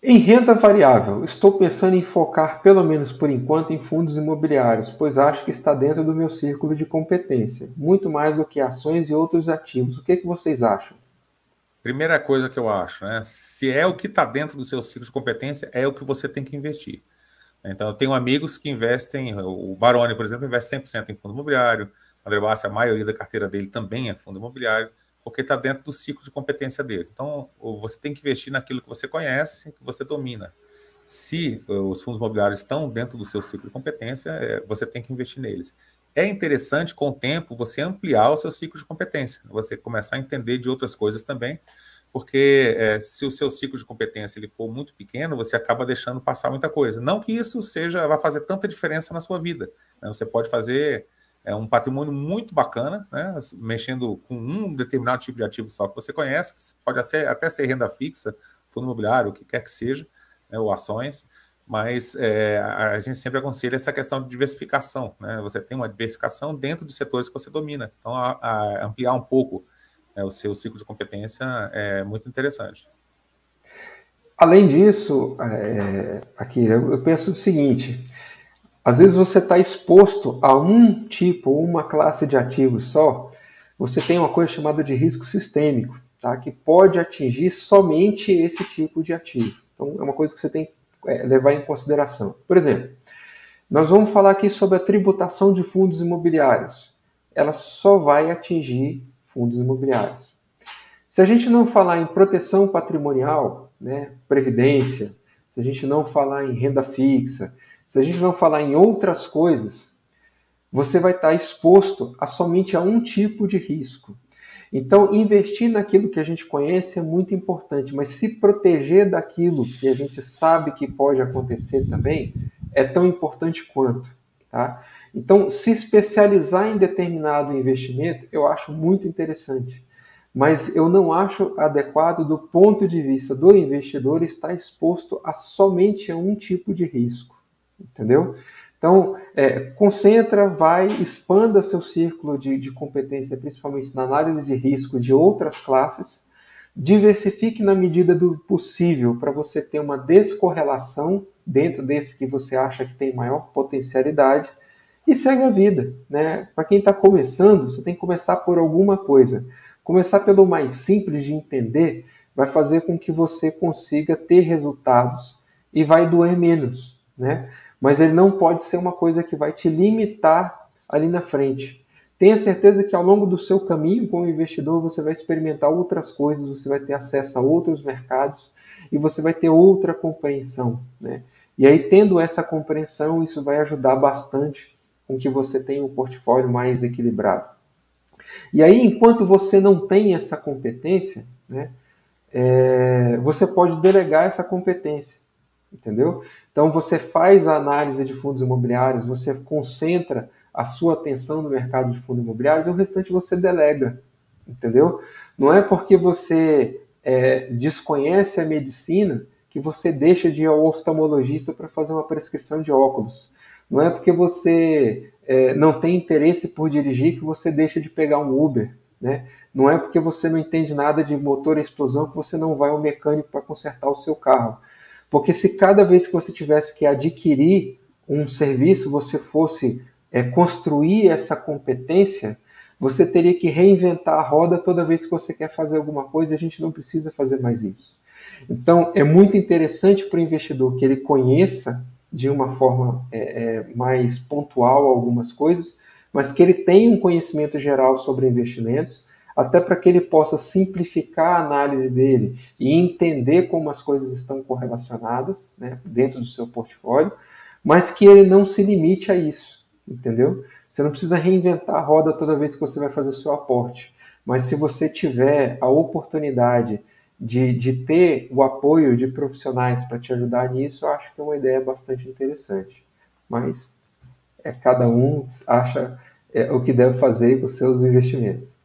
Em renda variável, estou pensando em focar, pelo menos por enquanto, em fundos imobiliários, pois acho que está dentro do meu círculo de competência, muito mais do que ações e outros ativos. O que vocês acham? Primeira coisa que eu acho, né? Se é o que está dentro do seu ciclo de competência, é o que você tem que investir. Então, eu tenho amigos que investem, o Baroni, por exemplo, investe 100% em fundo imobiliário, o André Bassi, a maioria da carteira dele também é fundo imobiliário, porque está dentro do ciclo de competência deles. Então, você tem que investir naquilo que você conhece, que você domina. Se os fundos imobiliários estão dentro do seu ciclo de competência, você tem que investir neles. É interessante, com o tempo, você ampliar o seu ciclo de competência, você começar a entender de outras coisas também, porque se o seu ciclo de competência ele for muito pequeno, você acaba deixando passar muita coisa. Não que isso vai fazer tanta diferença na sua vida, né? Você pode fazer um patrimônio muito bacana, né? Mexendo com um determinado tipo de ativo só que você conhece, que pode até ser renda fixa, fundo imobiliário, o que quer que seja, né? Ou ações, mas a gente sempre aconselha essa questão de diversificação, né? Você tem uma diversificação dentro de setores que você domina, então ampliar um pouco o seu ciclo de competência é muito interessante. Além disso, aqui eu penso o seguinte: às vezes você está exposto a um tipo, uma classe de ativos só. Você tem uma coisa chamada de risco sistêmico, tá? Que pode atingir somente esse tipo de ativo. Então, é uma coisa que você tem que levar em consideração. Por exemplo, nós vamos falar aqui sobre a tributação de fundos imobiliários. Ela só vai atingir fundos imobiliários. Se a gente não falar em proteção patrimonial, né, previdência, se a gente não falar em renda fixa, se a gente não falar em outras coisas, você vai estar exposto a somente a um tipo de risco. Então, investir naquilo que a gente conhece é muito importante, mas se proteger daquilo que a gente sabe que pode acontecer também é tão importante quanto. Tá? Então, se especializar em determinado investimento, eu acho muito interessante. Mas eu não acho adequado do ponto de vista do investidor estar exposto a somente a um tipo de risco. Entendeu? Então, concentra, vai, expanda seu círculo de competência, principalmente na análise de risco de outras classes, diversifique na medida do possível para você ter uma descorrelação dentro desse que você acha que tem maior potencialidade e segue a vida. Né? Para quem está começando, você tem que começar por alguma coisa. Começar pelo mais simples de entender vai fazer com que você consiga ter resultados e vai doer menos, né? Mas ele não pode ser uma coisa que vai te limitar ali na frente. Tenha certeza que ao longo do seu caminho como investidor você vai experimentar outras coisas, você vai ter acesso a outros mercados e você vai ter outra compreensão, né? E aí, tendo essa compreensão, isso vai ajudar bastante com que você tenha um portfólio mais equilibrado. E aí, enquanto você não tem essa competência, né, você pode delegar essa competência, entendeu? Então você faz a análise de fundos imobiliários, você concentra a sua atenção no mercado de fundos imobiliários e o restante você delega, entendeu? Não é porque você desconhece a medicina que você deixa de ir ao oftalmologista para fazer uma prescrição de óculos. Não é porque você não tem interesse por dirigir que você deixa de pegar um Uber, né? Não é porque você não entende nada de motor e explosão que você não vai ao mecânico para consertar o seu carro. Porque se cada vez que você tivesse que adquirir um serviço, você fosse construir essa competência, você teria que reinventar a roda toda vez que você quer fazer alguma coisa e a gente não precisa fazer mais isso. Então, é muito interessante para o investidor que ele conheça de uma forma mais pontual algumas coisas, mas que ele tenha um conhecimento geral sobre investimentos, até para que ele possa simplificar a análise dele e entender como as coisas estão correlacionadas, né, dentro do seu portfólio, mas que ele não se limite a isso, entendeu? Você não precisa reinventar a roda toda vez que você vai fazer o seu aporte, mas se você tiver a oportunidade de ter o apoio de profissionais para te ajudar nisso, eu acho que é uma ideia bastante interessante. Mas cada um acha o que deve fazer com os seus investimentos.